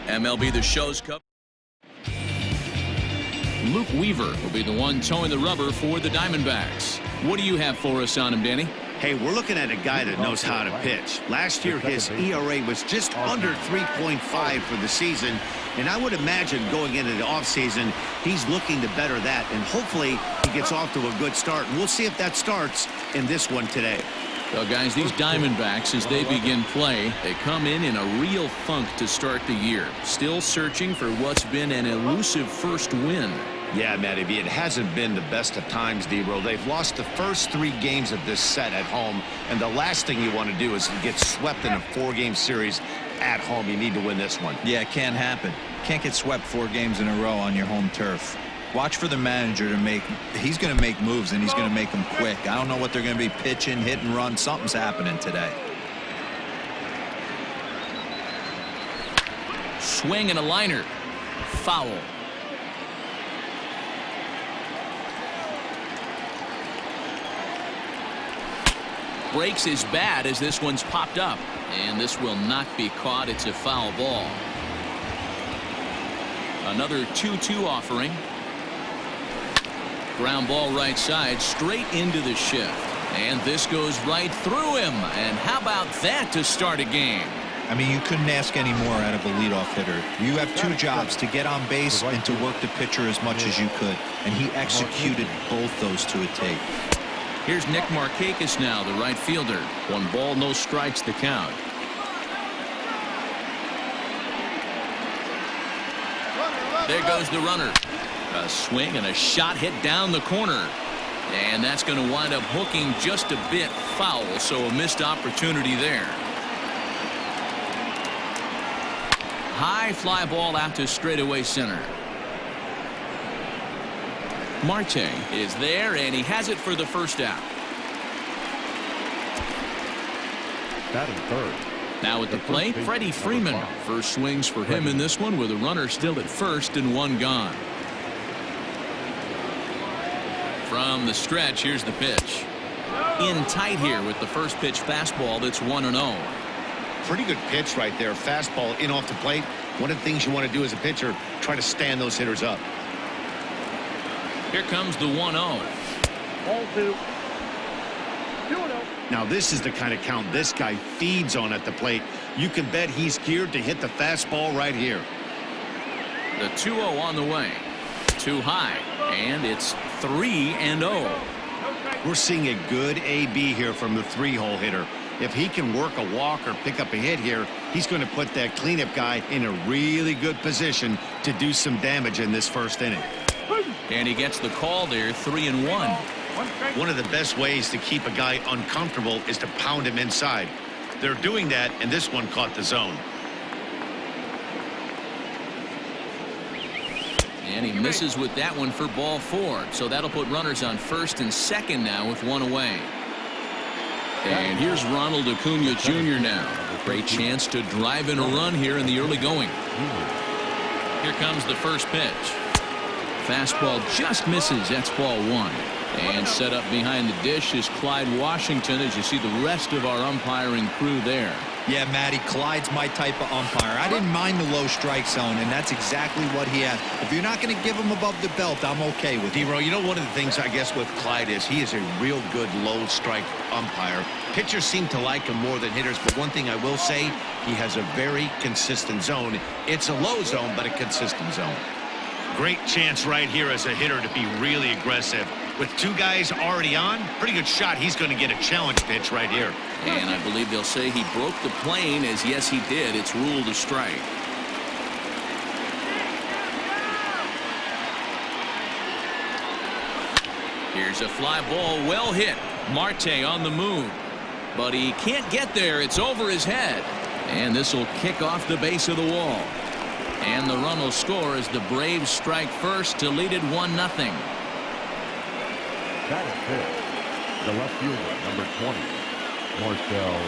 MLB The Show's Cup. Luke Weaver will be the one towing the rubber for the Diamondbacks. What do you have for us on him, Danny? Hey, we're looking at a guy that knows how to pitch. Last year, his ERA was just under 3.5 for the season. And I would imagine going into the offseason, he's looking to better that. And hopefully he gets off to a good start. And we'll see if that starts in this one today. Well, guys, these Diamondbacks, as they begin play, they come in a real funk to start the year. Still searching for what's been an elusive first win. Yeah, Matty B, it hasn't been the best of times, D-Roll. They've lost the first 3 games of this set at home, and the last thing you want to do is get swept in a 4-game series at home. You need to win this one. Yeah, it can't happen. Can't get swept 4 games in a row on your home turf. Watch for the manager to make. He's going to make moves, and he's going to make them quick. I don't know what they're going to be pitching, hit and run. Something's happening today. Swing and a liner. Foul. Breaks his bat as this one's popped up, and this will not be caught. It's a foul ball. Another 2-2 offering. Ground ball right side, straight into the shift, and this goes right through him. And how about that to start a game? I mean, you couldn't ask any more out of a leadoff hitter. You have 2 jobs: to get on base and to work the pitcher as much as you could, and he executed both those to a T. Here's Nick Markakis now, the right fielder. 1 ball, no strikes to count. There goes the runner. A swing and a shot hit down the corner. And that's going to wind up hooking just a bit foul, so a missed opportunity there. High fly ball out to straightaway center. Marte is there, and he has it for the first out. Batting third. Now at the plate, Freddie Freeman. First swings for him in this one with a runner still at first and 1 gone. From the stretch, here's the pitch. In tight here with the first pitch fastball that's 1-0. Pretty good pitch right there. Fastball in off the plate. One of the things you want to do as a pitcher, try to stand those hitters up. Here comes the 1-0. Ball 2. 2-0. Now this is the kind of count this guy feeds on at the plate. You can bet he's geared to hit the fastball right here. The 2-0 on the way. Too high, and it's 3-0. We're seeing a good AB here from the 3-hole hitter. If he can work a walk or pick up a hit here, he's going to put that cleanup guy in a really good position to do some damage in this first inning. And he gets the call there, 3-1. One of the best ways to keep a guy uncomfortable is to pound him inside. They're doing that, and this one caught the zone. And he misses with that one for ball 4. So that'll put runners on first and second now with 1 away. And here's Ronald Acuna Jr. now. Great chance to drive in a run here in the early going. Here comes the first pitch. Fastball just misses. That's ball 1. And set up behind the dish is Clyde Washington, as you see the rest of our umpiring crew there. Yeah, Matty, Clyde's my type of umpire. I didn't mind the low strike zone, and that's exactly what he has. If you're not going to give him above the belt, I'm okay with it. D-Row, you know, one of the things I guess with Clyde is he is a real good low strike umpire. Pitchers seem to like him more than hitters, but one thing I will say, he has a very consistent zone. It's a low zone, but a consistent zone. Great chance right here as a hitter to be really aggressive. With 2 guys already on, pretty good shot. He's going to get a challenge pitch right here. And I believe they'll say he broke the plane, as yes he did. It's ruled a strike. Here's a fly ball, well hit. Marte on the move, but he can't get there. It's over his head, and this will kick off the base of the wall. And the run will score as the Braves strike first to lead it 1-0. Batting fifth, the left fielder, number 20, Marcell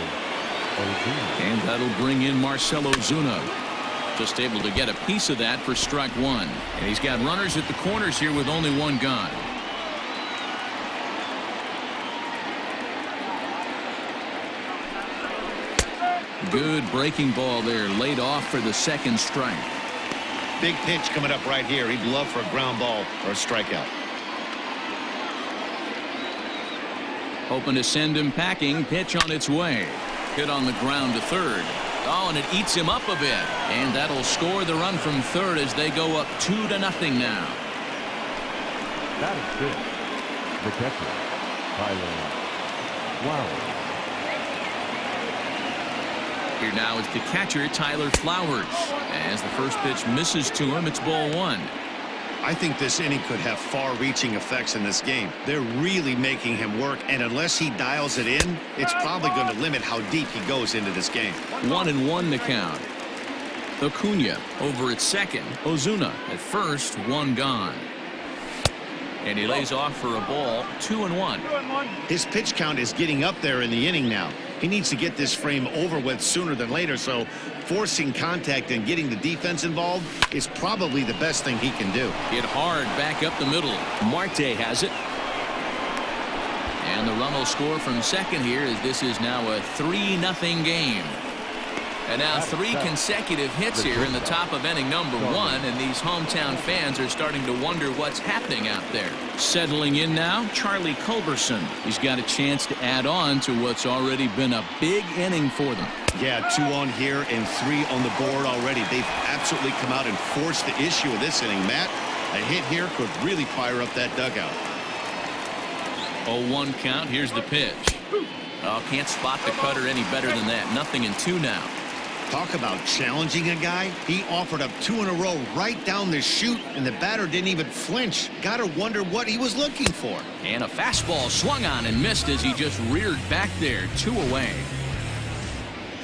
Ozuna. And that'll bring in Marcell Ozuna. Just able to get a piece of that for strike 1. And he's got runners at the corners here with only 1 gone. Good breaking ball there, laid off for the second strike. Big pitch coming up right here. He'd love for a ground ball or a strikeout. Hoping to send him packing. Pitch on its way. Hit on the ground to third. Oh, and it eats him up a bit. And that'll score the run from third as they go up 2-0 now. That is good. The catcher, Tyler Flowers. Here now is the catcher, Tyler Flowers. As the first pitch misses to him, it's ball one. I think this inning could have far-reaching effects in this game. They're really making him work, and unless he dials it in, it's probably going to limit how deep he goes into this game. 1-1 the count. Acuna over at second. Ozuna at first, one gone. And he lays off for a ball. 2-1. His pitch count is getting up there in the inning now. He needs to get this frame over with sooner than later, so forcing contact and getting the defense involved is probably the best thing he can do. Hit hard back up the middle. Marte has it. And the run will score from second here as this is now a 3-0 game. And now 3 consecutive hits here in the top of inning number 1, and these hometown fans are starting to wonder what's happening out there. Settling in now, Charlie Culberson. He's got a chance to add on to what's already been a big inning for them. Yeah, 2 on here and 3 on the board already. They've absolutely come out and forced the issue of this inning. Matt, a hit here could really fire up that dugout. 0-1 count. Here's the pitch. Oh, can't spot the cutter any better than that. 0-2 now. Talk about challenging a guy. He offered up 2 in a row right down the chute, and the batter didn't even flinch. Gotta wonder what he was looking for. And a fastball swung on and missed as he just reared back there. 2 away.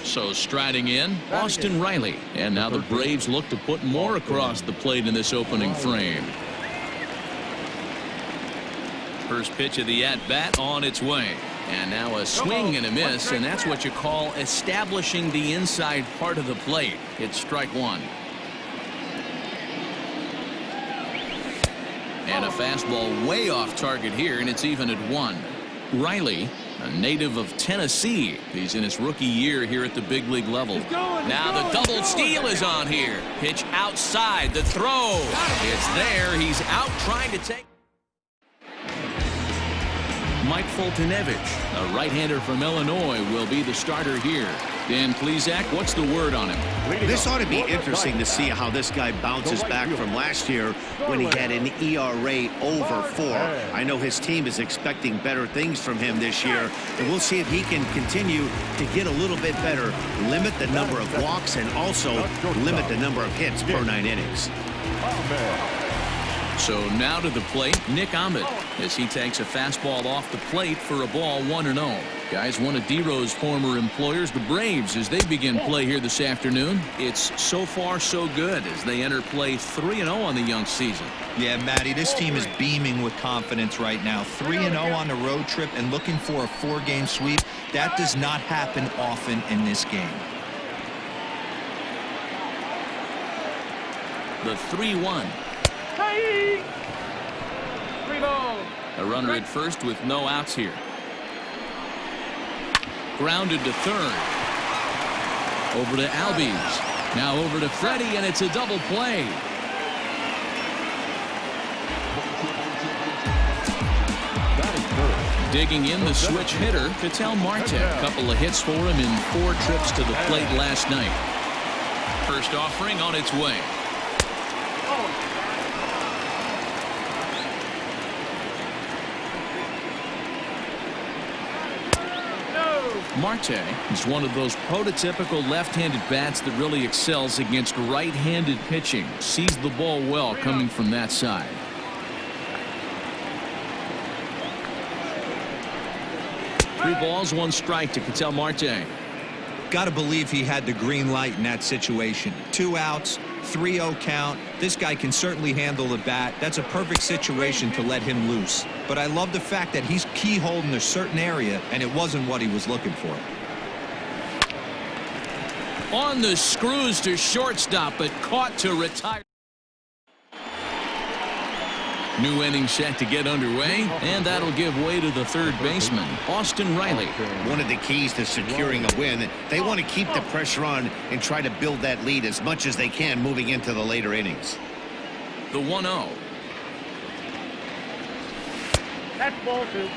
So striding in, Austin Riley. And now the Braves look to put more across the plate in this opening frame. First pitch of the at-bat on its way. And now a swing and a miss, and that's what you call establishing the inside part of the plate. It's strike one. And a fastball way off target here, and it's even at 1. Riley, a native of Tennessee. He's in his rookie year here at the big league level. Now the double steal is on here. Pitch outside, the throw. It's there. He's out trying to take. Mike 폴티네비치, a right-hander from Illinois, will be the starter here. Dan Plesac, what's the word on him? This ought to be interesting to see how this guy bounces back from last year when he had an ERA over 4. I know his team is expecting better things from him this year, and we'll see if he can continue to get a little bit better, limit the number of walks, and also limit the number of hits per 9 innings. So now to the plate, Nick Ahmed, as he takes a fastball off the plate for a ball 1-0. Guys, one of D-Rose former employers, the Braves, as they begin play here this afternoon. It's so far so good as they enter play 3-0 on the young season. Yeah, Matty, this team is beaming with confidence right now. 3-0 on the road trip and looking for a 4-game sweep. That does not happen often in this game. The 3-1. A runner at first with no outs here. Grounded to third. Over to Albies. Now over to Freddie, and it's a double play. Digging in the switch hitter, Ketel Marte. A couple of hits for him in 4 trips to the plate last night. First offering on its way. Marte is one of those prototypical left-handed bats that really excels against right-handed pitching. Sees the ball well coming from that side. Three balls, 1 strike to Ketel Marte. Got to believe he had the green light in that situation. 2 outs, 3-0 count. This guy can certainly handle the bat. That's a perfect situation to let him loose. But I love the fact that he's keyholed in a certain area, and it wasn't what he was looking for. On the screws to shortstop, but caught to retire. New inning set to get underway, and that'll give way to the third baseman, Austin Riley. One of the keys to securing a win, they want to keep the pressure on and try to build that lead as much as they can moving into the later innings. The 1-0. That's ball 2.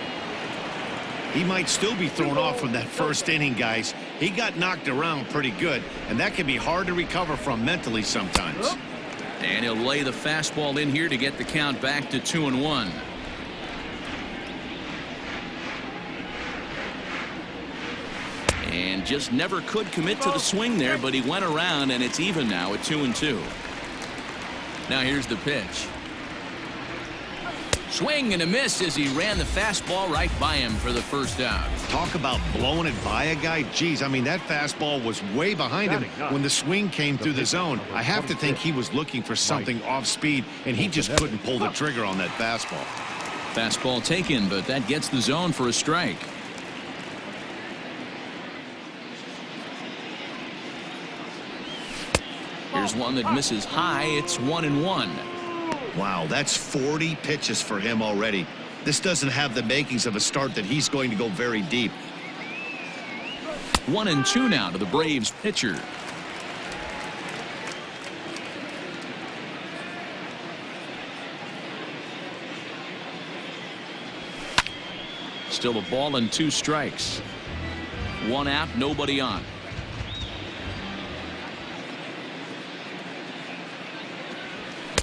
He might still be thrown off from that first inning, guys. He got knocked around pretty good, and that can be hard to recover from mentally sometimes. And he'll lay the fastball in here to get the count back to 2-1. And just never could commit to the swing there, but he went around, and it's even now at 2-2. Now here's the pitch. Swing and a miss as he ran the fastball right by him for the first out. Talk about blowing it by a guy. Geez, I mean, that fastball was way behind him when the swing came through the zone. I have to think he was looking for something off speed, and he just couldn't pull the trigger on that fastball. Fastball taken, but that gets the zone for a strike. Here's one that misses high. It's 1-1. Wow, that's 40 pitches for him already. This doesn't have the makings of a start that he's going to go very deep. 1-2 now to the Braves pitcher. Still a ball and 2 strikes. 1 out, nobody on.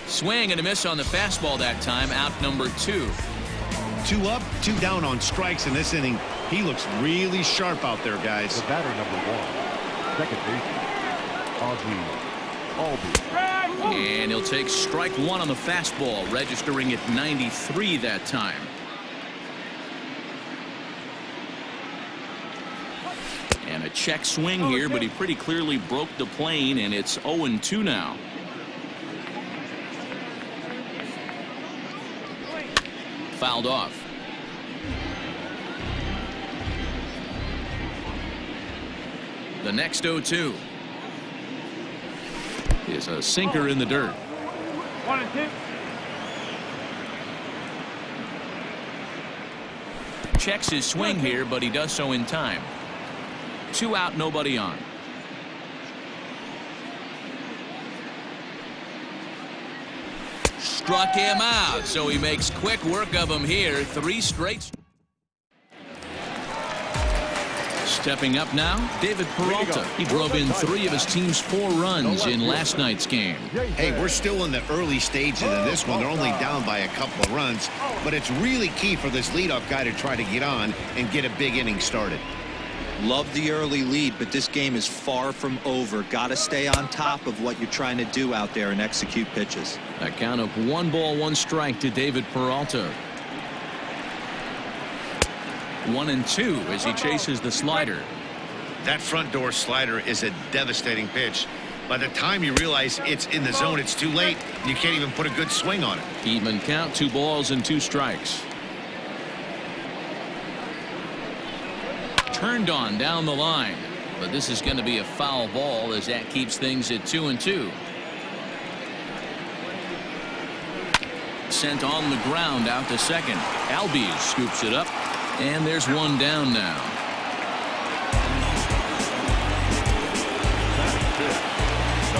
Swing and a miss on the fastball that time. Out number 2. 2 up, 2 down on strikes in this inning. He looks really sharp out there, guys. The batter number 1, second base, Albie. And he'll take strike 1 on the fastball, registering at 93 that time. And a check swing here, but he pretty clearly broke the plane, and it's 0-2 now. Fouled off. The next 0-2 is a sinker in the dirt. 1-2. Checks his swing here, but he does so in time. 2 out, nobody on. Struck him out, so he makes quick work of him here. 3 straight. Stepping up now, David Peralta. He drove in 3 of his team's 4 runs in last night's game. Hey, we're still in the early stages of this one. They're only down by a couple of runs, but it's really key for this leadoff guy to try to get on and get a big inning started. Love the early lead, but this game is far from over. Got to stay on top of what you're trying to do out there and execute pitches. A count of 1 ball, 1 strike to David Peralta. 1-2 as he chases the slider. That front door slider is a devastating pitch. By the time you realize it's in the zone, it's too late. You can't even put a good swing on it. Even count, 2 balls and 2 strikes. Turned on down the line, but this is going to be a foul ball as that keeps things at 2-2. Sent on the ground out to second. Albies scoops it up, and there's 1 down now.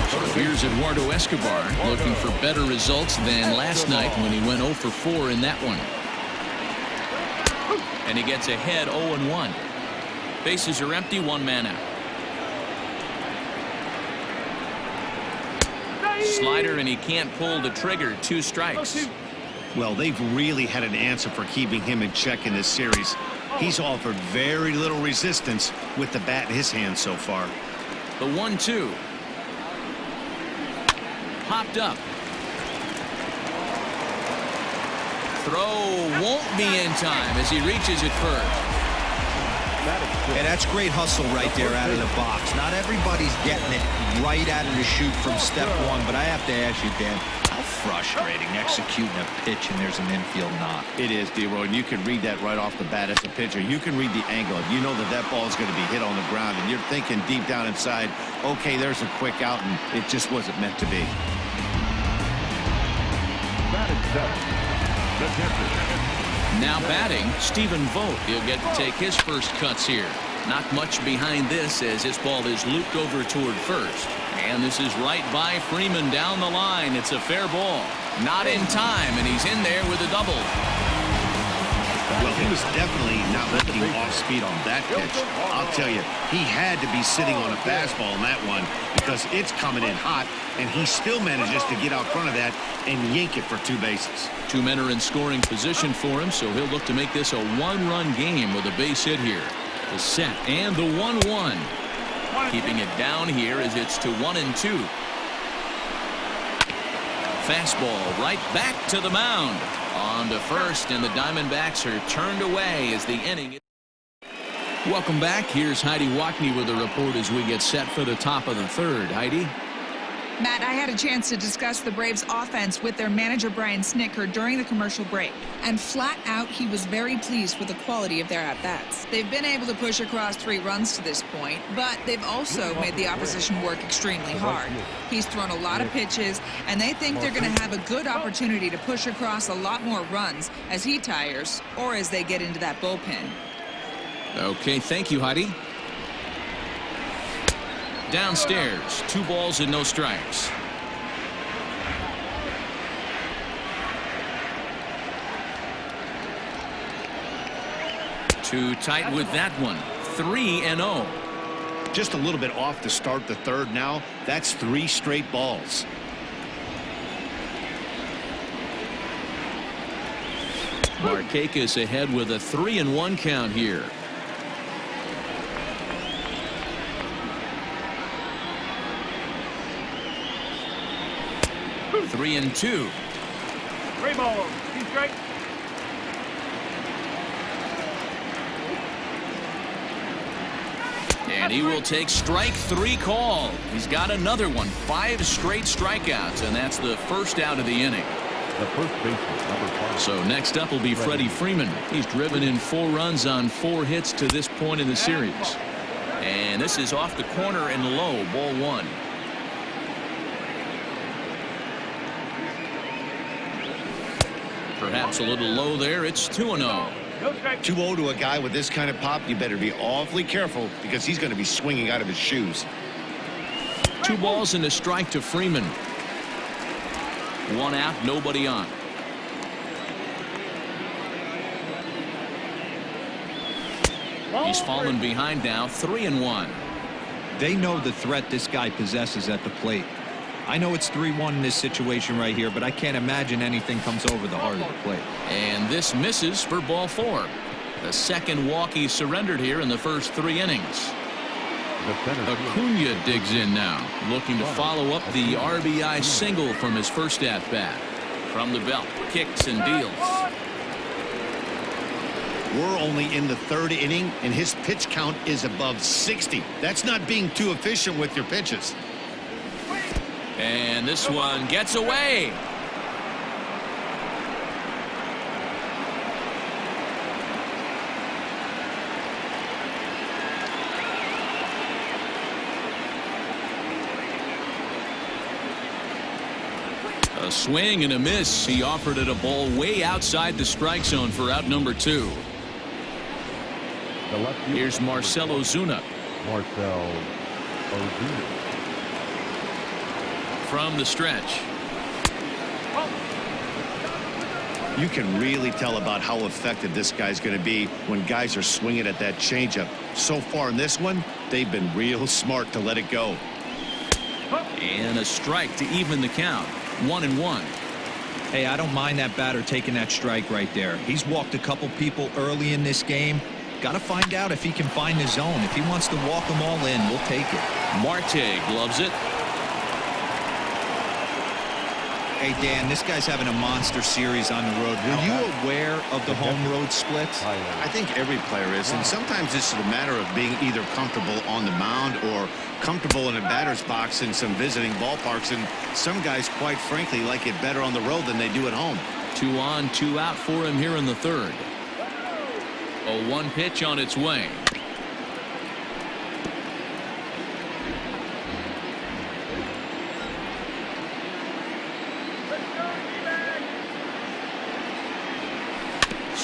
So here's Eduardo Escobar looking for better results than last night when he went 0 for 4 in that one. And he gets ahead 0-1. Bases are empty, 1 man out. Slider, and he can't pull the trigger. 2 strikes. Well, they've really had an answer for keeping him in check in this series. He's offered very little resistance with the bat in his hand so far. The 1-2. Popped up. Throw won't be in time as he reaches it first. And that's great hustle right there out of the box. Not everybody's getting it right out of the chute from step 1, but I have to ask you, Dan, how frustrating executing a pitch and there's an infield knock. It is, D-Roy, and you can read that right off the bat as a pitcher. You can read the angle. You know that that ball is going to be hit on the ground, and you're thinking deep down inside, okay, there's a quick out, and it just wasn't meant to be. Batting 7, The catcher. Now batting, Stephen Vogt. He'll get to take his first cuts here. Not much behind this as this ball is looped over toward first. And this is right by Freeman down the line. It's a fair ball. Not in time, and he's in there with a double. Well, he was definitely not looking off speed on that pitch. I'll tell you, he had to be sitting on a fastball on that one because it's coming in hot, and he still manages to get out front of that and yank it for 2 bases. 2 men are in scoring position for him, so he'll look to make this a 1-run game with a base hit here. The set and the 1-1. Keeping it down here as it's to 1-2. Fastball right back to the mound. On to first, and the Diamondbacks are turned away as the inning. Welcome back. Here's Heidi Wackney with a report as we get set for the top of the third. Heidi? Matt, I had a chance to discuss the Braves offense with their manager Brian Snitker during the commercial break, and flat out he was very pleased with the quality of their at-bats. They've been able to push across 3 runs to this point, but they've also made the opposition work extremely hard. He's thrown a lot of pitches, and they think they're going to have a good opportunity to push across a lot more runs as he tires or as they get into that bullpen. Okay, thank you, Heidi. Downstairs, 2 balls and no strikes. Too tight with that one. 3-0. Just a little bit off to start the third now. That's 3 straight balls. Markakis ahead with a 3-1 count here. Three and 2. 3 balls. 2 strikes. And he will take strike 3 call. He's got another one. 5 straight strikeouts, and that's the first out of the inning. The first baseman, number 5. So next up will be Freddie Freeman. He's driven in 4 runs on 4 hits to this point in the series. And this is off the corner and low, ball 1. Perhaps a little low there. It's 2-0. 2-0 to a guy with this kind of pop. You better be awfully careful because he's going to be swinging out of his shoes. 2 balls and a strike to Freeman. 1 out, nobody on. He's fallen behind now. 3-1. They know the threat this guy possesses at the plate. I know it's 3-1 in this situation right here, but I can't imagine anything comes over the heart of the plate. And this misses for ball 4. The second walk he surrendered here in the first 3 innings. Acuna digs in now, looking to follow up the RBI single from his first at-bat. From the belt, kicks and deals. We're only in the 3rd inning, and his pitch count is above 60. That's not being too efficient with your pitches. And this one gets away. A swing and a miss. He offered it a ball way outside the strike zone for out number 2. Here's Marcell Ozuna. From the stretch. You can really tell about how effective this guy's going to be when guys are swinging at that changeup. So far in this one, they've been real smart to let it go. And a strike to even the count. 1-1. Hey, I don't mind that batter taking that strike right there. He's walked a couple people early in this game. Got to find out if he can find the zone. If he wants to walk them all in, we'll take it. Marte gloves it. Hey, Dan, this guy's having a monster series on the road. Were you aware of the home road splits? I think every player is, and sometimes it's a matter of being either comfortable on the mound or comfortable in a batter's box in some visiting ballparks, and some guys, quite frankly, like it better on the road than they do at home. 2 on, 2 out for him here in the 3rd. A 1 pitch on its way.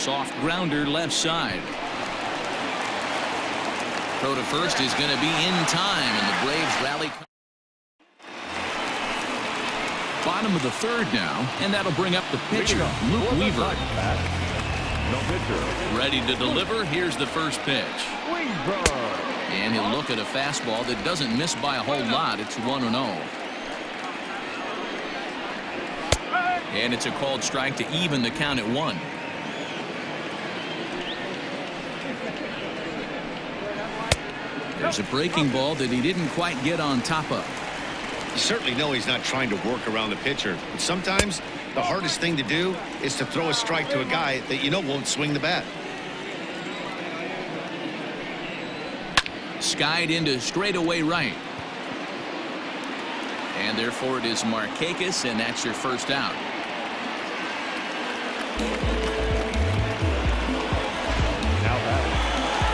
soft grounder left side. Throw to first is going to be in time, and the Braves rally. Bottom of the third now, and that'll bring up the pitcher, Luke Weaver. Ready to deliver. Here's the first pitch. And he'll look at a fastball that doesn't miss by a whole lot. It's 1-0. And it's a called strike to even the count at 1. There's a breaking ball that he didn't quite get on top of. You certainly know he's not trying to work around the pitcher. But sometimes the hardest thing to do is to throw a strike to a guy that you know won't swing the bat. Skied into straightaway right. And therefore it is Markakis, and that's your first out.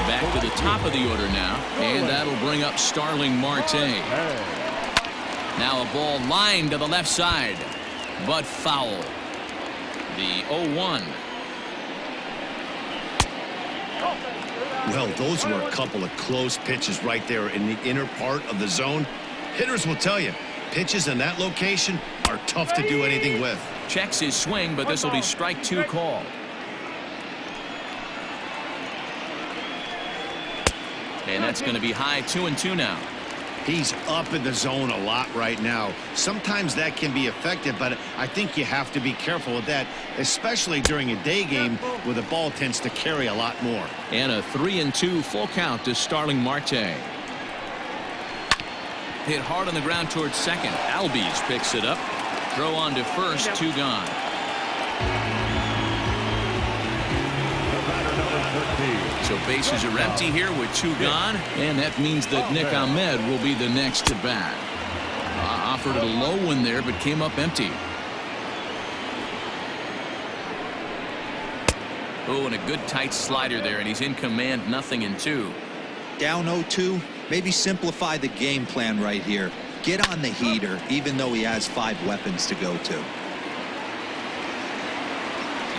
Back to the top of the order now, and that'll bring up Starling Marte. Now a ball lined to the left side, but foul. The 0-1. Well, those were a couple of close pitches right there in the inner part of the zone. Hitters will tell you, pitches in that location are tough to do anything with. Checks his swing, but this will be strike 2 call. And that's going to be high 2-2 now. He's up in the zone a lot right now. Sometimes that can be effective, but I think you have to be careful with that, especially during a day game where the ball tends to carry a lot more. And a 3-2 full count to Starling Marte. Hit hard on the ground towards second. Albies picks it up. Throw on to first, 2 gone. So bases are empty here with 2 gone, and that means that Nick Ahmed will be the next to bat. Offered a low one there, but came up empty. Oh, and a good tight slider there, and he's in command, 0-2. Down 0-2, maybe simplify the game plan right here. Get on the heater, even though he has 5 weapons to go to.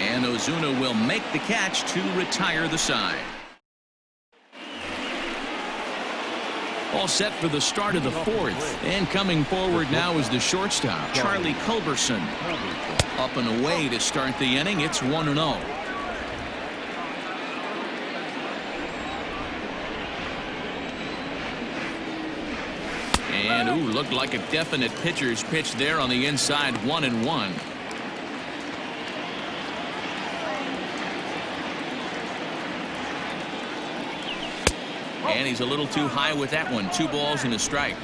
And Ozuna will make the catch to retire the side. All set for the start of the 4th. And coming forward now is the shortstop, Charlie Culberson. Up and away to start the inning. It's 1-0. And, ooh, looked like a definite pitcher's pitch there on the inside, 1-1. And he's a little too high with that one. 2 balls and a strike.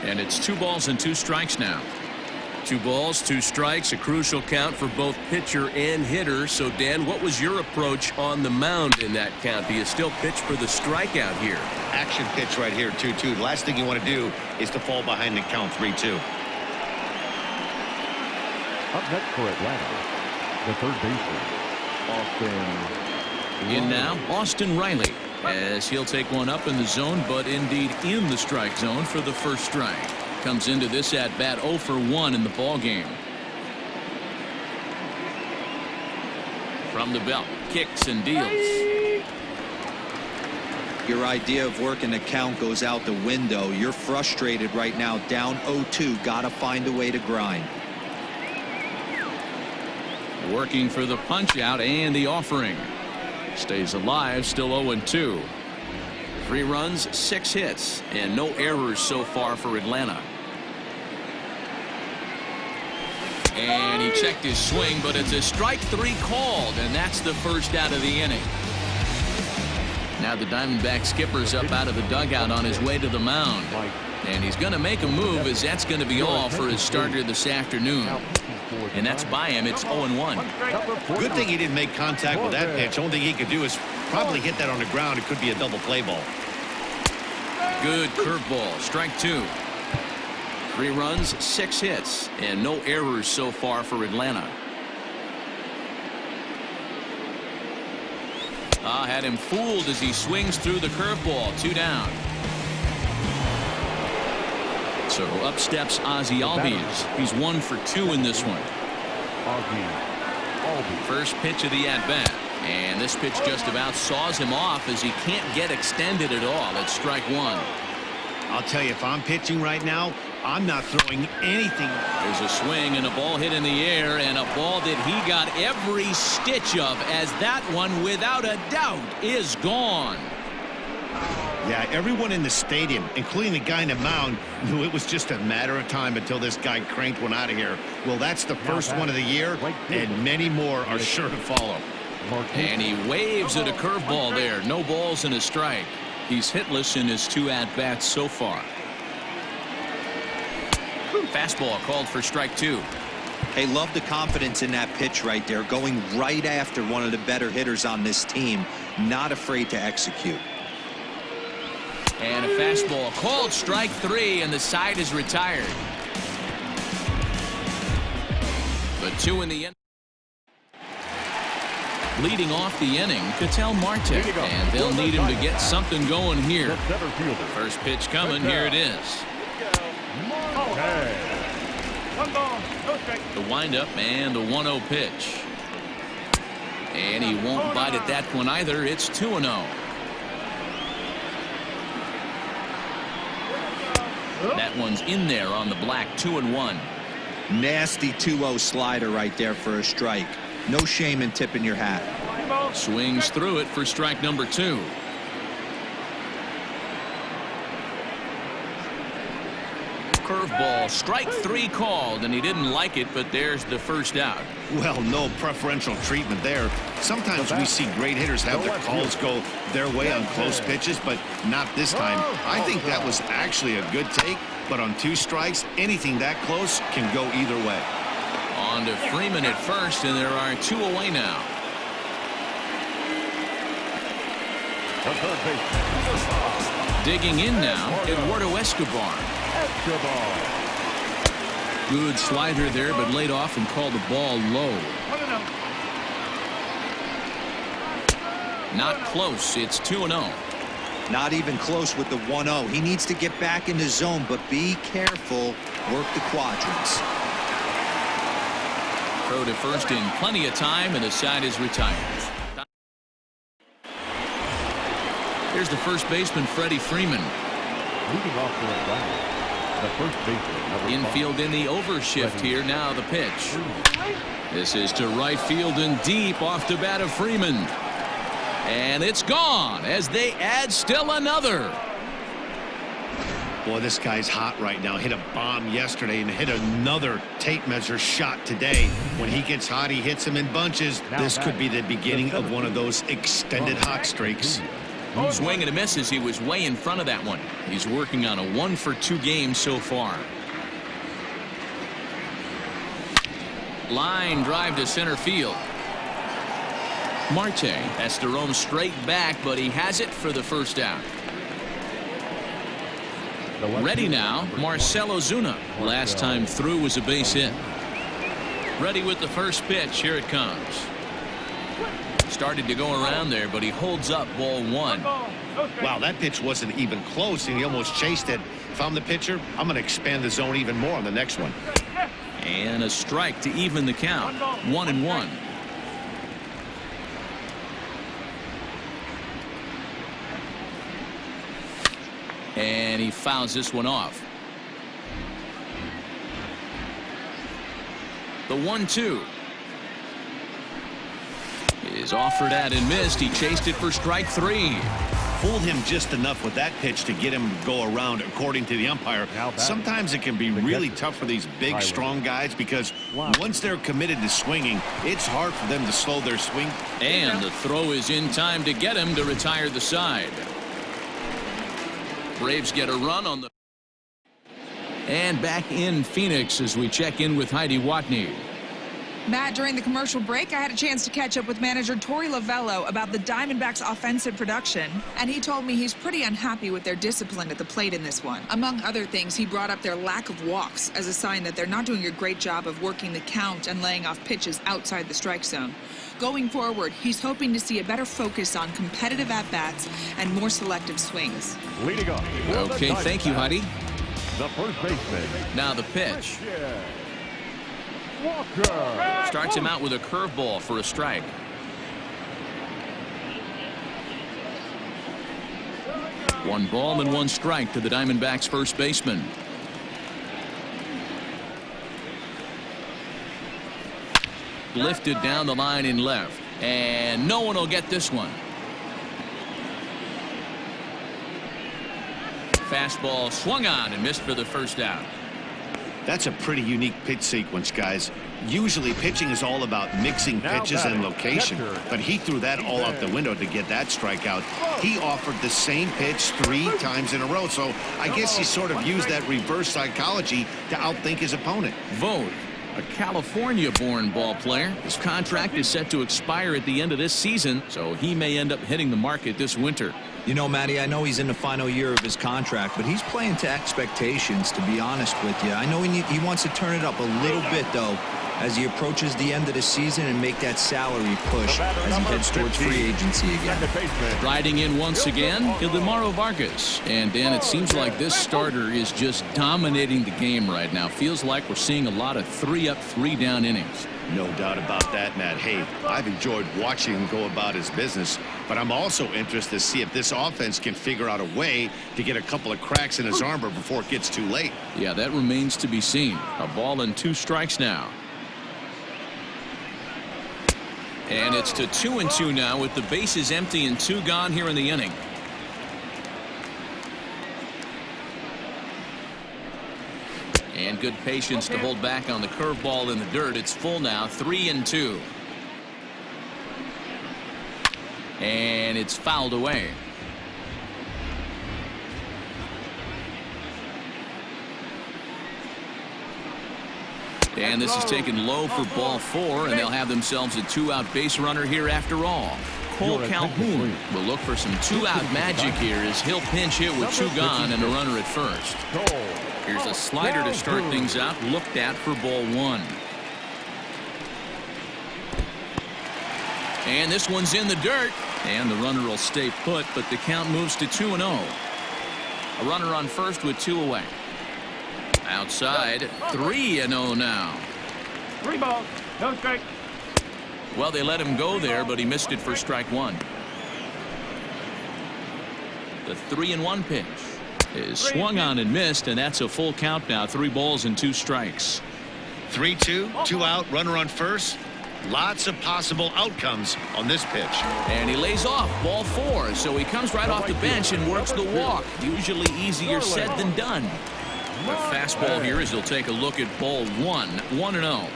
And it's 2 balls and 2 strikes now. 2 balls, 2 strikes, a crucial count for both pitcher and hitter. So, Dan, what was your approach on the mound in that count? Do you still pitch for the strikeout here? Action pitch right here, 2-2. The last thing you want to do is to fall behind the count 3-2. Up next for Atlanta, the third baseman, Austin. In now, Austin Riley, as he'll take one up in the zone, but indeed in the strike zone for the first strike. Comes into this at bat 0 for 1 in the ball game. From the belt, kicks and deals. Your idea of working the count goes out the window. You're frustrated right now, down 0-2. Got to find a way to grind. Working for the punch out and the offering. Stays alive, still 0-2. 3 runs, 6 hits, and no errors so far for Atlanta. And he checked his swing, but it's a strike 3 called, and that's the first out of the inning. Now the Diamondback skipper's up out of the dugout on his way to the mound. And he's going to make a move, as that's going to be all for his starter this afternoon. And that's by him. It's 0-1. Good thing he didn't make contact with that pitch. Only thing he could do is probably hit that on the ground. It could be a double play ball. Good curveball. Strike 2. 3 runs, 6 hits, and no errors so far for Atlanta. Had him fooled as he swings through the curveball. 2 down. So up steps Ozzie Albies. He's 1 for 2 in this one. First pitch of the at-bat. And this pitch just about saws him off as he can't get extended at all. It's strike 1. I'll tell you, if I'm pitching right now, I'm not throwing anything. There's a swing and a ball hit in the air, and a ball that he got every stitch of, as that one, without a doubt, is gone. Yeah, everyone in the stadium, including the guy in the mound, knew it was just a matter of time until this guy cranked one out of here. Well, that's the first one of the year, and many more are sure to follow. And he waves at a curveball there. No balls and a strike. He's hitless in his 2 at-bats so far. Fastball called for strike 2. Hey, love the confidence in that pitch right there, going right after one of the better hitters on this team, not afraid to execute. And a fastball called strike 3, and the side is retired. The 2 in the end. Leading off the inning, Ketel Marte, and they'll need him to get something going here. First pitch coming, here it is. The windup and the 1-0 pitch. And he won't bite at that one either. It's 2-0. That one's in there on the black. 2-1. Nasty 2-0 slider right there for a strike. No shame in tipping your hat. Swings through it for strike number 2. Curveball, strike 3 called, and he didn't like it, but there's the first out. Well, no preferential treatment there. Sometimes we see great hitters have their calls go their way on close pitches, but not this time. I think that was actually a good take, but on 2 strikes, anything that close can go either way. On to Freeman at first, and there are 2 away now. Digging in now, Eduardo Escobar. Good slider there, but laid off and called the ball low. Not close. It's 2-0. Not even close with the 1-0. He needs to get back in the zone, but be careful. Work the quadrants. Throw to first in plenty of time, and the side is retired. Here's the first baseman, Freddie Freeman. Moving off to the ground, the first baseman. Infield in the overshift here. Now the pitch. This is to right field and deep off the bat of Freeman. And it's gone as they add still another. Boy, this guy's hot right now. Hit a bomb yesterday and hit another tape measure shot today. When he gets hot, he hits them in bunches. This could be the beginning of one of those extended hot streaks. Swing and a miss as he was way in front of that one. He's working on a 1-for-2 game so far. Line drive to center field. Marte has to roam straight back, but he has it for the first out. Ready now, Marcell Ozuna. Last time through was a base hit. Ready with the first pitch. Here it comes. Started to go around there, but he holds up ball 1. Wow, that pitch wasn't even close, and he almost chased it. If I'm the pitcher, I'm going to expand the zone even more on the next one. And a strike to even the count. 1-1. And he fouls this one off. The 1-2 is offered at and missed. He chased it for strike 3. Fooled him just enough with that pitch to get him to go around, according to the umpire. Sometimes it can be really tough for these big, strong guys because once they're committed to swinging, it's hard for them to slow their swing. And the throw is in time to get him to retire the side. Braves get a run on the. And back in Phoenix as we check in with Heidi Watney. Matt, during the commercial break, I had a chance to catch up with manager Torey Lovello about the Diamondbacks' offensive production, and he told me he's pretty unhappy with their discipline at the plate in this one. Among other things, he brought up their lack of walks as a sign that they're not doing a great job of working the count and laying off pitches outside the strike zone. Going forward, he's hoping to see a better focus on competitive at-bats and more selective swings. Okay, thank you, Heidi. the first baseman. Now the pitch. Walker. Starts him out with a curveball for a strike. One ball and one strike to the Diamondbacks first baseman. Lifted down the line in left, and no one will get this one. Fastball swung on and missed for the first out. That's a pretty unique pitch sequence, guys. Usually pitching is all about mixing pitches and location, but he threw that all out the window to get that strikeout. He offered the same pitch 3 times in a row, so I guess he sort of used that reverse psychology to outthink his opponent. Vogt, a California-born ball player. His contract is set to expire at the end of this season, so he may end up hitting the market this winter. You know, Matty, I know he's in the final year of his contract, but he's playing to expectations, to be honest with you. I know he wants to turn it up a little bit, though, as he approaches the end of the season and make that salary push as he heads towards free agency again. Riding in once again, Ildemaro Vargas. And, Dan, it seems like this starter is just dominating the game right now. Feels like we're seeing a lot of 3-up, 3-down innings. No doubt about that, Matt. Hey, I've enjoyed watching him go about his business, but I'm also interested to see if this offense can figure out a way to get a couple of cracks in his armor before it gets too late. Yeah, that remains to be seen. A ball and 2 strikes now. And it's to 2-2 now with the bases empty and 2 gone here in the inning. And good patience to hold back on the curveball in the dirt. It's full now, 3-2. And it's fouled away. And this is taken low for ball 4, and they'll have themselves a 2-out base runner here after all. Cole Calhoun will look for some 2-out magic here as he'll pinch hit with 2 gone and a runner at first. Here's a slider to start things out, looked at for ball 1. And this one's in the dirt, and the runner will stay put, but the count moves to 2-0. A runner on first with 2 away. Outside, 3-0 now. 3 balls, no strike. Well, they let him go there, but he missed it for strike 1. The 3-1 pitch is swung on and missed, and that's a full count now. 3 balls and 2 strikes. 3-2, 2 out, runner on first. Lots of possible outcomes on this pitch. And he lays off ball 4, so he comes right off the bench and works the walk. Usually easier said than done. The fastball here as he'll take a look at ball 1. 1-0.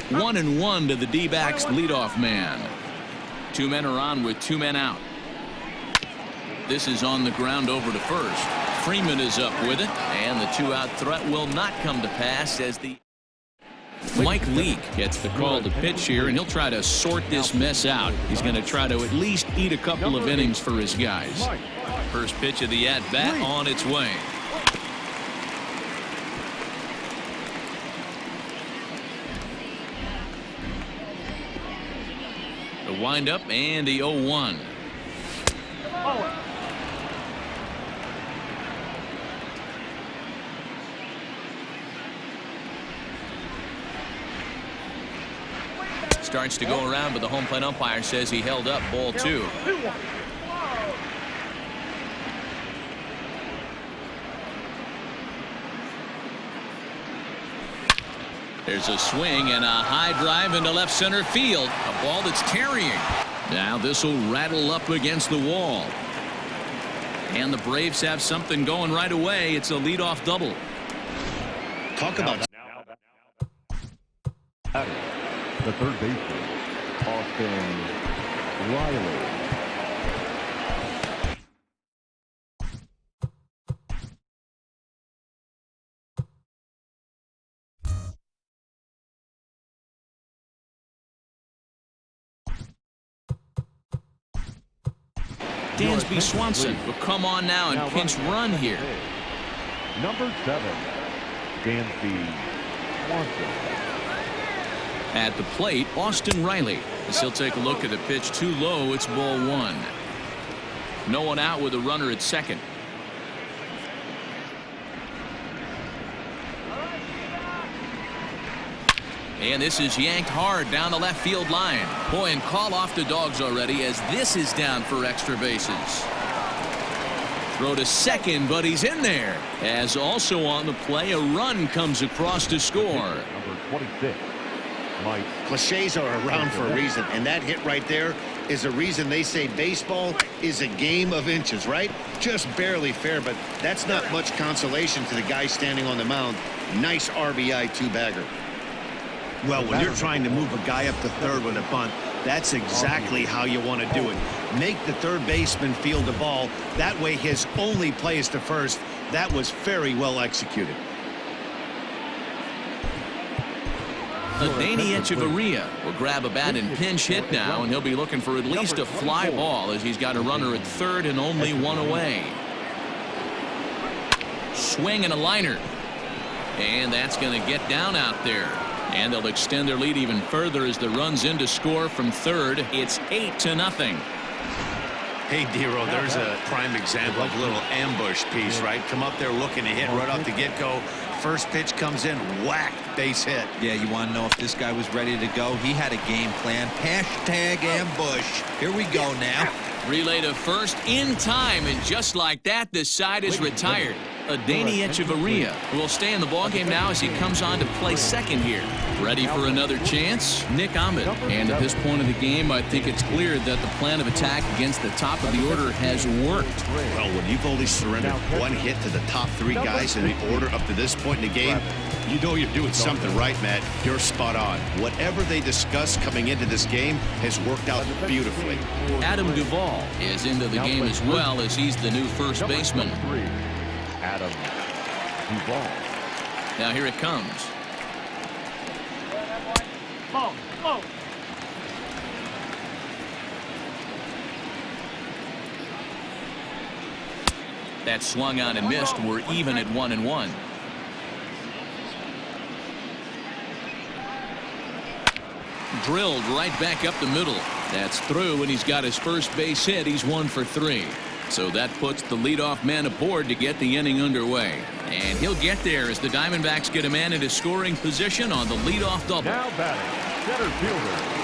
1-1 to the D-backs leadoff man. 2 men are on with 2 men out. This is on the ground over to first. Freeman is up with it, and the 2-out threat will not come to pass as the Mike Leake gets the call to pitch here, and he'll try to sort this mess out. He's going to try to at least eat a couple of innings for his guys. First pitch of the at-bat on its way. The windup and the 0-1. Starts to go around, but the home plate umpire says he held up ball 2. There's a swing and a high drive into left center field. A ball that's carrying. Now this will rattle up against the wall. And the Braves have something going right away. It's a leadoff double. Talk about the third baseman, Austin Riley. Dansby Swanson will come on now and pinch run here. Number 7, Dansby Swanson. At the plate, Austin Riley. As he'll take a look at the pitch too low. It's ball 1. No one out with a runner at second. And this is yanked hard down the left field line. Boy, and call off the dogs already as this is down for extra bases. Throw to second, but he's in there. As also on the play, a run comes across to score. Number 26. Cliches are around for a reason, and that hit right there is a reason they say baseball is a game of inches, right? Just barely fair, but that's not much consolation to the guy standing on the mound. Nice RBI two-bagger. Well, when you're trying to move a guy up to third with a bunt, that's exactly how you want to do it. Make the third baseman field the ball. That way his only play is to first. That was very well executed. Adani will grab a bat and pinch hit now, and he'll be looking for at least a fly ball as he's got a runner at third and only one away. Swing and a liner. And that's going to get down out there. And they'll extend their lead even further as the run's in to score from third. It's 8-0. Hey, Dero, there's a prime example of a little ambush piece, right? Come up there looking to hit right off the get-go. First pitch comes in, whack, base hit. Yeah, you want to know if this guy was ready to go? He had a game plan. Hashtag ambush. Here we go now. Relay to first in time, and just like that, the side is retired. Adani will stay in the ballgame now as he comes on to play second here. Ready for another chance? Nick Ahmed. And at this point of the game, I think it's clear that the plan of attack against the top of the order has worked. Well, when you've only surrendered one hit to the top three guys in the order up to this point in the game, you know you're doing something right, Matt. You're spot on. Whatever they discussed coming into this game has worked out beautifully. Adam Duvall is into the game as well as he's the new first baseman. Adam Duvall. Now here it comes. That swung on and missed. We're even at 1-1. Drilled right back up the middle. That's through, and he's got his first base hit. He's 1 for 3. So that puts the leadoff man aboard to get the inning underway. And he'll get there as the Diamondbacks get a man into scoring position on the leadoff double. Now batting, center fielder.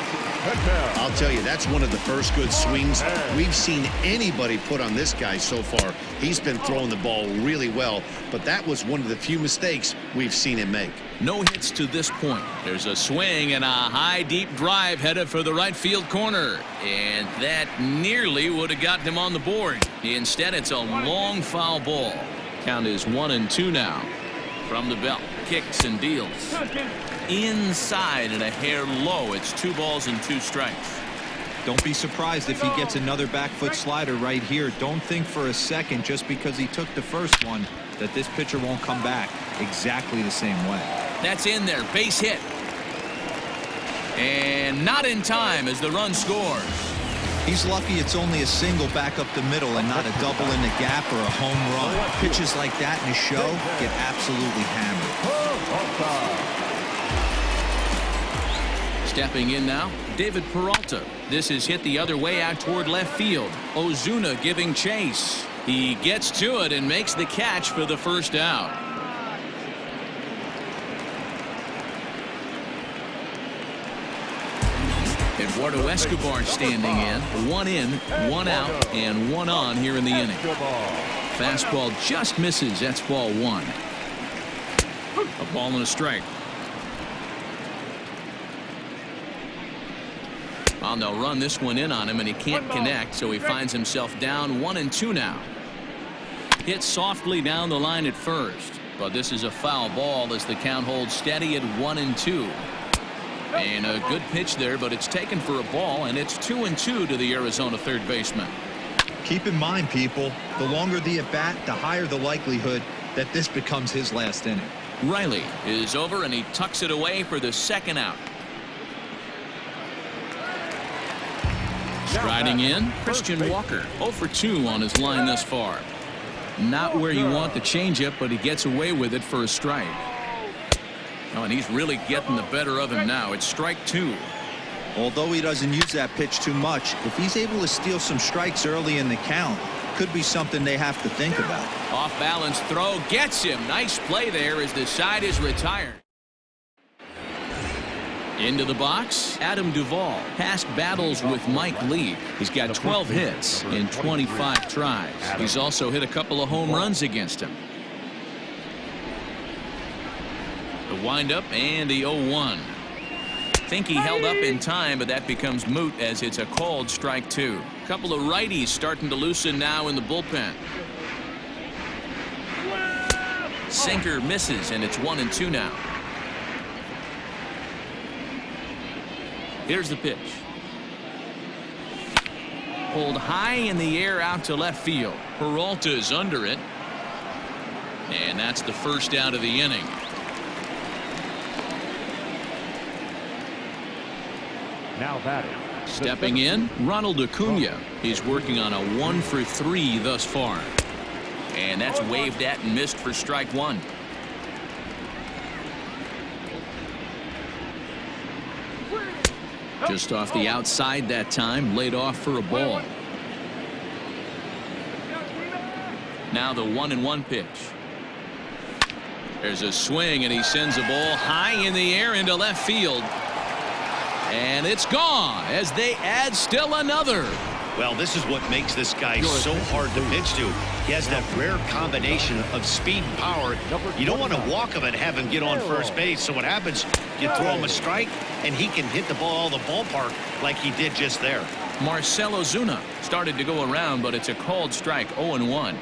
I'll tell you, that's one of the first good swings we've seen anybody put on this guy so far. He's been throwing the ball really well, but that was one of the few mistakes we've seen him make. No hits to this point. There's a swing and a high deep drive headed for the right field corner, and that nearly would have gotten him on the board. Instead, it's a long foul ball. Count is 1-2 now. From the belt, kicks and deals. Inside and a hair low. It's 2 balls and 2 strikes. Don't be surprised if he gets another back foot slider right here. Don't think for a second, just because he took the first one, that this pitcher won't come back exactly the same way. That's in there. Base hit. And not in time as the run scores. He's lucky it's only a single back up the middle and not a double in the gap or a home run. Pitches like that in a show get absolutely hammered. Stepping in now, David Peralta. This is hit the other way out toward left field. Ozuna giving chase. He gets to it and makes the catch for the first out. Eduardo Escobar standing in. 1 in, 1 out, and 1 on here in the inning. Fastball just misses. That's ball 1. A ball and a strike. Well, they'll run this one in on him, and he can't connect, so he finds himself down 1-2 now. Hit softly down the line at first, but this is a foul ball as the count holds steady at 1-2. And a good pitch there, but it's taken for a ball, and it's 2-2 to the Arizona third baseman. Keep in mind, people, the longer the at-bat, the higher the likelihood that this becomes his last inning. Riley is over, and he tucks it away for the second out. Striding in, Christian Walker, 0 for 2 on his line thus far. Not where you want the changeup, but he gets away with it for a strike. Oh, and he's really getting the better of him now. It's strike 2. Although he doesn't use that pitch too much, if he's able to steal some strikes early in the count, could be something they have to think about. Off balance throw gets him. Nice play there as the side is retired. Into the box, Adam Duvall. Past battles with Mike Lee. He's got 12 hits in 25 tries. He's also hit a couple of home runs against him. The windup and the 0-1. Think he held up in time, but that becomes moot as it's a called strike two. A couple of righties starting to loosen now in the bullpen. Sinker misses, and it's 1-2 now. Here's the pitch. Pulled high in the air out to left field. Peralta's under it. And that's the first out of the inning. Now batting. Stepping in, Ronald Acuna. He's working on a 1-for-3 thus far. And that's waved at and missed for strike one. Just off the outside that time, laid off for a ball. Now the 1-1 pitch. There's a swing, and he sends a ball high in the air into left field. And it's gone as they add still another. Well, this is what makes this guy so hard to pitch to. He has that rare combination of speed and power. You don't want to walk him and have him get on first base. So what happens, you throw him a strike, and he can hit the ball the ballpark like he did just there. Marcell Ozuna started to go around, but it's a called strike, 0-1.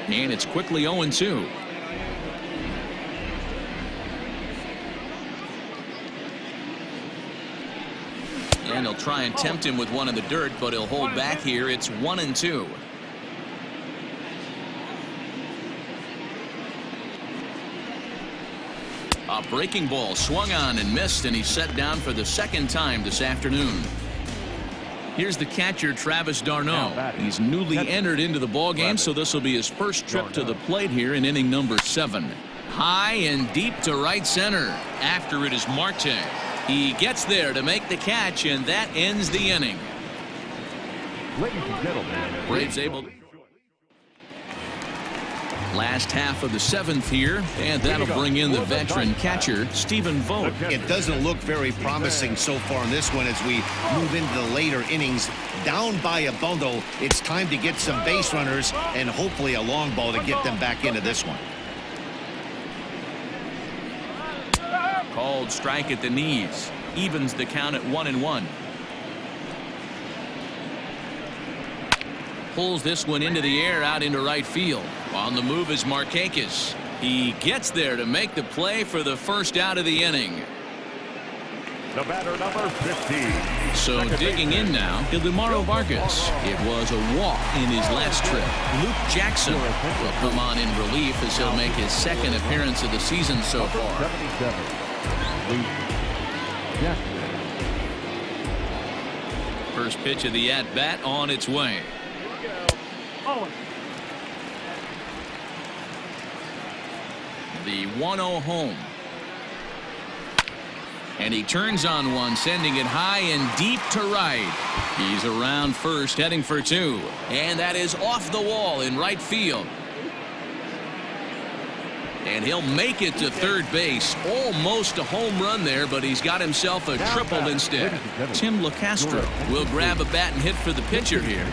And it's quickly 0-2. And he'll try and tempt him with one in the dirt, but he'll hold back here. It's 1-2. A breaking ball swung on and missed, and he's set down for the second time this afternoon. Here's the catcher, Travis d'Arnaud. He's newly entered into the ballgame, so this will be his first trip to the plate here in inning number 7. High and deep to right center. After it is Marte. He gets there to make the catch, and that ends the inning. Ladies and gentlemen, Braves able to. Last half of the 7th here, and that'll bring in the veteran catcher, Stephen Vogt. It doesn't look very promising so far in this one as we move into the later innings. Down by a bundle, it's time to get some base runners and hopefully a long ball to get them back into this one. Called strike at the knees. Evens the count at 1-1. Pulls this one into the air out into right field. On the move is Markakis. He gets there to make the play for the first out of the inning. the batter, number 15. So digging in now, Ildemaro Vargas. It was a walk in his last trip. Luke Jackson will come on in relief as he'll make his second appearance of the season so far. 77. Luke Jackson. First pitch of the at-bat on its way. The 1-0 home. And he turns on one, sending it high and deep to right. He's around first, heading for two. And that is off the wall in right field. And he'll make it to third base. Almost a home run there, but he's got himself a triple instead. Tim LeCastro will grab a bat and hit for the pitcher here.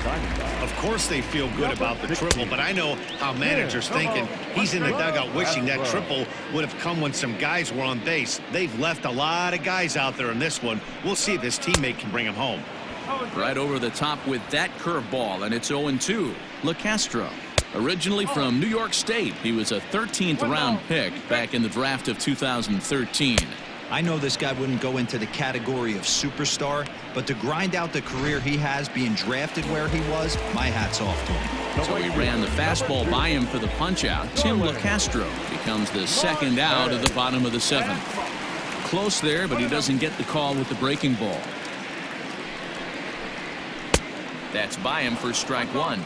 Of course they feel good about the triple, but I know how managers thinking. He's in the dugout wishing that triple would have come when some guys were on base. They've left a lot of guys out there in this one. We'll see if his teammate can bring him home. Right over the top with that curveball, and it's 0-2. LeCastro. Originally from New York State, he was a 13th round pick back in the draft of 2013. I know this guy wouldn't go into the category of superstar, but to grind out the career he has being drafted where he was, my hat's off to him. So he ran the fastball by him for the punch out. Tim LeCastro becomes the second out of the bottom of the 7th. Close there, but he doesn't get the call with the breaking ball. That's by him for strike one.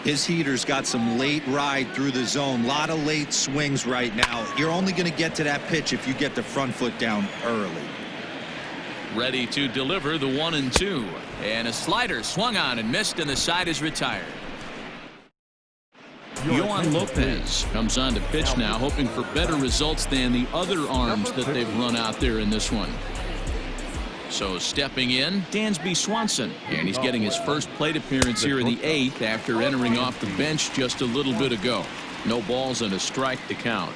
His heater's got some late ride through the zone. A lot of late swings right now. You're only going to get to that pitch if you get the front foot down early. Ready to deliver the 1-2. And a slider swung on and missed, and the side is retired. Yohan Lopez comes on to pitch now, hoping for better results than the other arms that they've run out there in this one. So stepping in, Dansby Swanson, and he's getting his first plate appearance here in the 8th after entering off the bench just a little bit ago. No balls and a strike to count.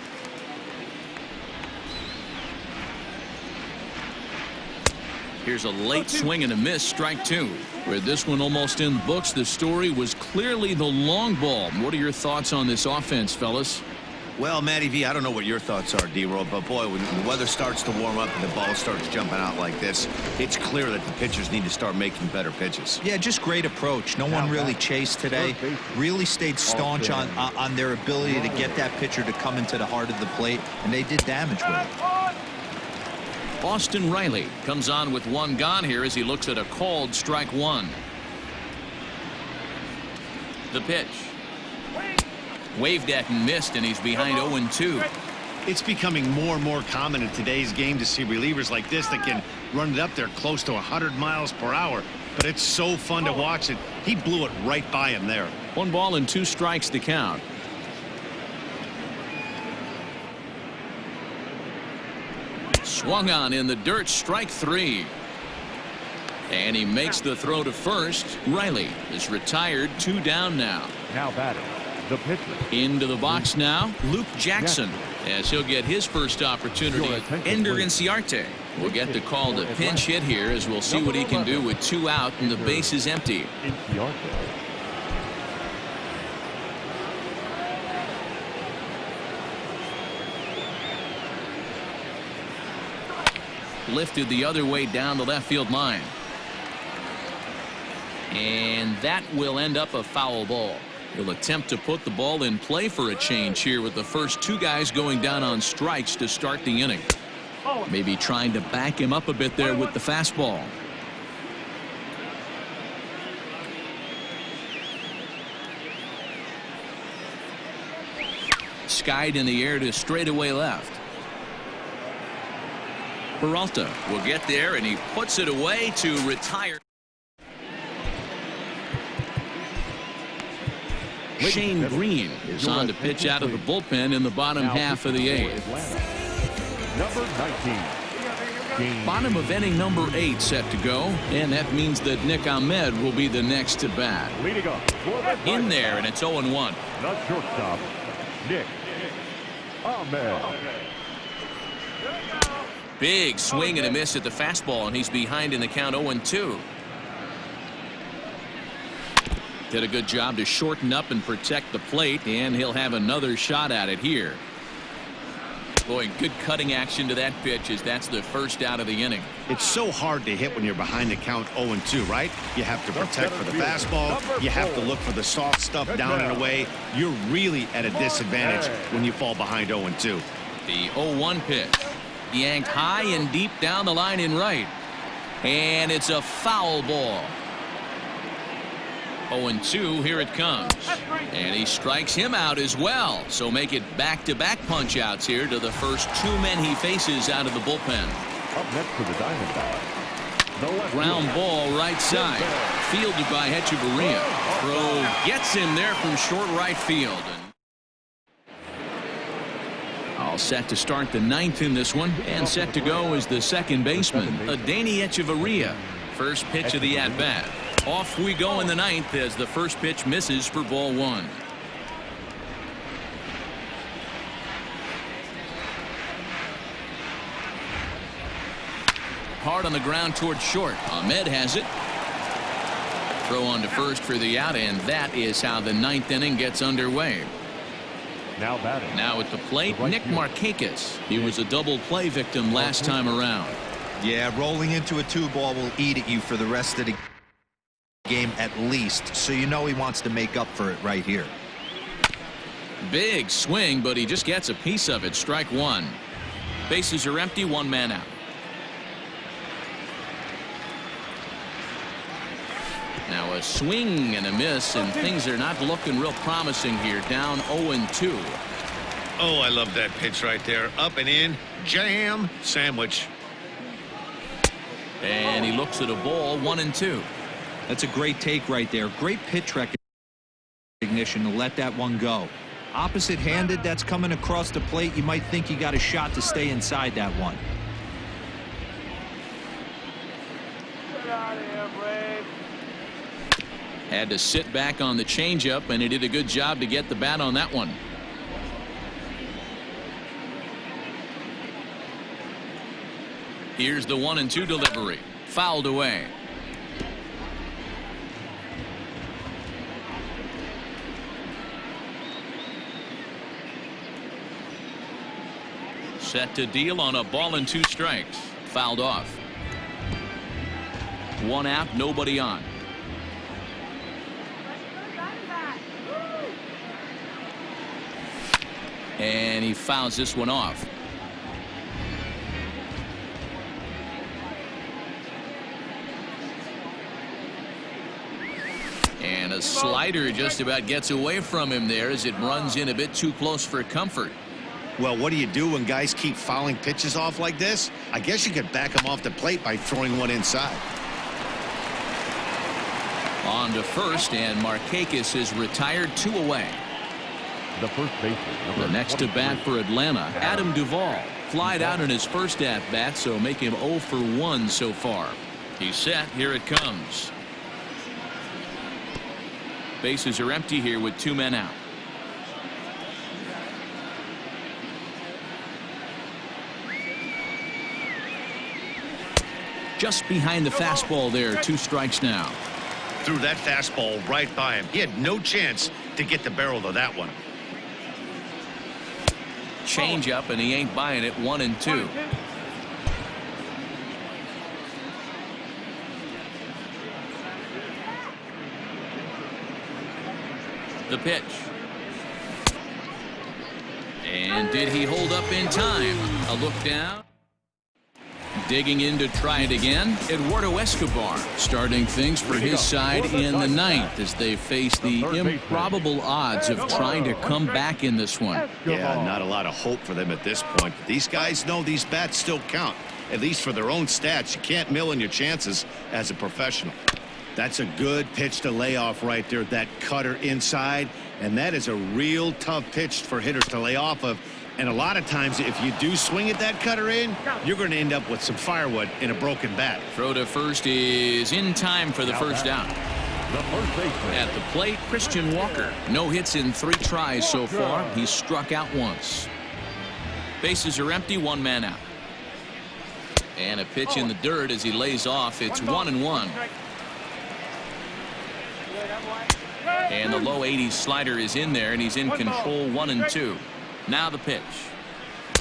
Here's a late swing and a miss, strike 2. With this one almost in the books, the story was clearly the long ball. What are your thoughts on this offense, fellas? Well, Matty V, I don't know what your thoughts are, D-Roll, but boy, when the weather starts to warm up and the ball starts jumping out like this, it's clear that the pitchers need to start making better pitches. Yeah, just great approach. No one really chased today. Really stayed staunch on their ability to get that pitcher to come into the heart of the plate, and they did damage with it. Austin Riley comes on with one gone here as he looks at a called strike 1. The pitch. Waved at and missed, and he's behind 0-2. It's becoming more and more common in today's game to see relievers like this that can run it up there close to 100 miles per hour. But it's so fun to watch it. He blew it right by him there. 1 ball and 2 strikes to count. Swung on in the dirt, strike 3. And he makes the throw to first. Riley is retired, 2 down now. Now batting, the pitcher. Into the box now, Luke Jackson, as he'll get his first opportunity. Ender Inciarte will get the call to pinch hit here, as we'll see what he can do with 2 out and the base is empty. Lifted the other way down the left field line. And that will end up a foul ball. He'll attempt to put the ball in play for a change here with the first 2 guys going down on strikes to start the inning. Maybe trying to back him up a bit there with the fastball. Skied in the air to straightaway left. Peralta will get there, and he puts it away to retire. Shane Green is on to pitch out of the bullpen in the bottom half of the 8th. Number 19. Bottom of inning number 8 set to go, and that means that Nick Ahmed will be the next to bat. Leading up in there, and it's 0-1. The shortstop, Nick Ahmed. Big swing and a miss at the fastball, and he's behind in the count 0-2. Did a good job to shorten up and protect the plate, and he'll have another shot at it here. Boy, good cutting action to that pitch, as that's the first out of the inning. It's so hard to hit when you're behind the count 0-2, right? You have to protect for the fastball. You have to look for the soft stuff down and away. You're really at a disadvantage when you fall behind 0-2. The 0-1 pitch. Yanked high and deep down the line in right. And it's a foul ball. 0-2, here it comes. And he strikes him out as well. So make it back-to-back punch-outs here to the first 2 men he faces out of the bullpen. Up next for the Diamondbacks. Ground ball right side. Fielded by Hechavarria. Throw gets him there from short right field. All set to start the 9th in this one, and set to go is the second baseman, Adeiny Hechavarria. First pitch of the at-bat. Off we go in the 9th as the first pitch misses for ball 1. Hard on the ground towards short. Ahmed has it. Throw on to first for the out, and that is how the 9th inning gets underway. Now batting. Now at the plate, Nick Markakis. He was a double play victim last time around. Yeah, rolling into a 2-ball will eat at you for the rest of the game at least, so you know he wants to make up for it right here. Big swing, but he just gets a piece of it. Strike 1. Bases are empty, 1 man out. Now a swing and a miss, and things are not looking real promising here. Down 0-2. Oh, I love that pitch right there. Up and in, jam, sandwich. And he looks at a ball, 1-2. That's a great take right there. Great pitch recognition to let that one go. Opposite-handed, that's coming across the plate. You might think you got a shot to stay inside that one. Had to sit back on the changeup, and he did a good job to get the bat on that one. Here's the 1-2 delivery. Fouled away. Set to deal on a ball and 2 strikes. Fouled off. 1 out, nobody on. And he fouls this one off. And a slider just about gets away from him there as it runs in a bit too close for comfort. Well, what do you do when guys keep fouling pitches off like this? I guess you could back them off the plate by throwing one inside. On to first, and Markakis is retired, 2 away. The first baseman. The next to bat for Atlanta, Adam Duvall. Flied out in his first at-bat, so make him 0 for 1 so far. He's set. Here it comes. Bases are empty here with 2 men out. Just behind the fastball there, 2 strikes now. Threw that fastball right by him. He had no chance to get the barrel of that one. Change up, and he ain't buying it. 1-2. The pitch. And did he hold up in time? A look down. Digging in to try it again, Eduardo Escobar starting things for his side in the 9th as they face the improbable odds of trying to come back in this one. Yeah, not a lot of hope for them at this point. These guys know these bats still count, at least for their own stats. You can't mill in your chances as a professional. That's a good pitch to lay off right there, that cutter inside, and that is a real tough pitch for hitters to lay off of. And a lot of times, if you do swing at that cutter in, you're going to end up with some firewood in a broken bat. Throw to first is in time for the first out. The first baseman. At the plate, Christian Walker. No hits in 3 tries so far. He's struck out once. Bases are empty, 1 man out. And a pitch in the dirt as he lays off. It's 1-1. And the low 80s slider is in there, and he's in control. 1-2. Now the pitch.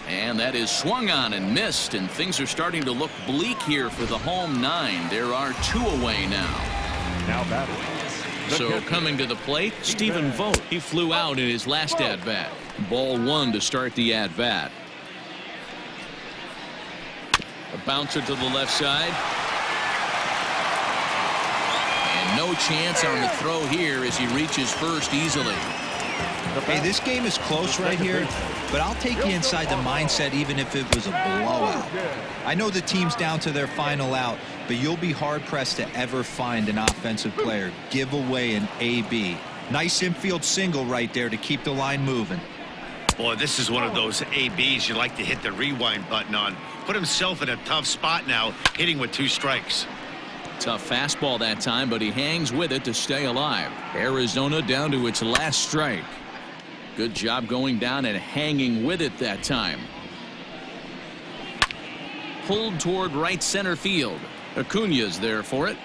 And that is swung on and missed, and things are starting to look bleak here for the home 9. There are 2 away now. Now batting. So coming to the plate, Stephen Vogt. He flew out in his last at-bat. Ball 1 to start the at-bat. A bouncer to the left side. And no chance on the throw here as he reaches first easily. Hey, this game is close right here, but I'll take you inside the mindset even if it was a blowout. I know the team's down to their final out, but you'll be hard-pressed to ever find an offensive player give away an AB. Nice infield single right there to keep the line moving. Boy, this is one of those ABs you like to hit the rewind button on. Put himself in a tough spot now, hitting with 2 strikes. Tough fastball that time, but he hangs with it to stay alive. Arizona down to its last strike. Good job going down and hanging with it that time. Pulled toward right center field. Acuna's there for it.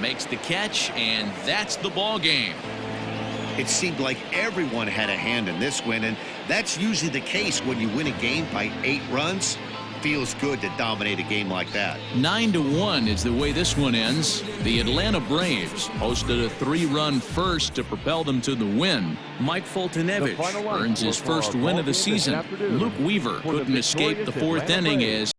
Makes the catch, and that's the ball game. It seemed like everyone had a hand in this win, and that's usually the case when you win a game by 8 runs. Feels good to dominate a game like that. 9-1 is the way this one ends. The Atlanta Braves hosted a 3-run first to propel them to the win. Mike 폴티네비치 earns his first win of the season. Luke Weaver couldn't escape the 4th inning as